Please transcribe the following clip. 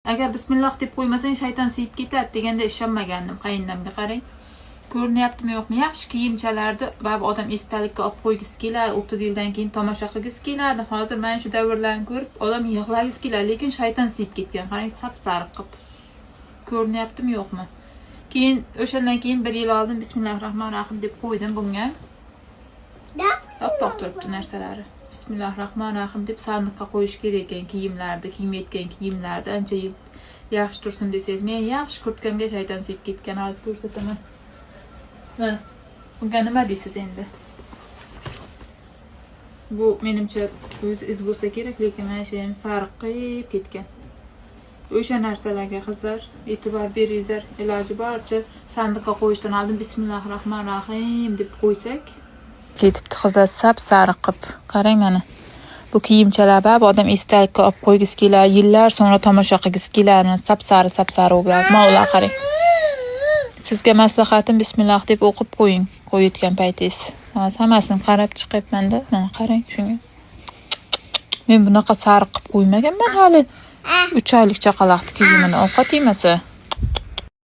Agar bismillah deb qo'ymasang shayton siyib ketadi deganda ishonmagandim. Qaynonamga qarang. Ko'rinyaptimi yo'qmi? Yaxshi kiyimchalarni bab odam esdalikka olib qo'ygisi keladi, 30 yildan keyin tomosha qilgisi keladi. Hozir mana shu davrlarni ko'rib odam yig'lagisi keladi, lekin shayton siyib ketgan. Qarang, sap-sariq qilib. Ko'rinyaptimi yo'qmi? Keyin o'shandan keyin 1 yil oldin bismillahrohmanrohim deb qo'ydim bunga. Oppoq turibdi narsalari. Bismillahrohmanrohim deb sandiqqa qo'yish kerak ekan kiyimlarni, kiymayotgan kiyimlarni ancha yil yaxshi tursin desangiz, men yaxshi kurtkamga shayton siyib ketgan, hozir ko'rsataman. Mana bunga nima deysiz endi? Bu menimcha o'zi iz bo'lsa kerak, lekin mana shu ham sariq qilib ketgan. O'sha narsalarga qizlar e'tibor beringlar, iloji boricha sandiqqa qo'yishdan oldin bismillahrohmanrohim deb qo'ysak ketibdi qizlar sap-sariq qilib. Qarang mana. Bu kiyimchalar bab odam esdalikka olib qo'ygisi keladi, yillar sonra tomosha qilgisi keladi. Sap-sari bo'ladi. Mavla qarang. Sizga maslahatim bismillah deb o'qib qo'ying, qo'yayotgan paytingiz. Hozir hammasini qarab chiqyapman-da. Mana qarang shunga. Men bunaqa sariq qilib qo'ymaganman hali. 3 oylik chaqaloqni kiyimini ovqat yemasa.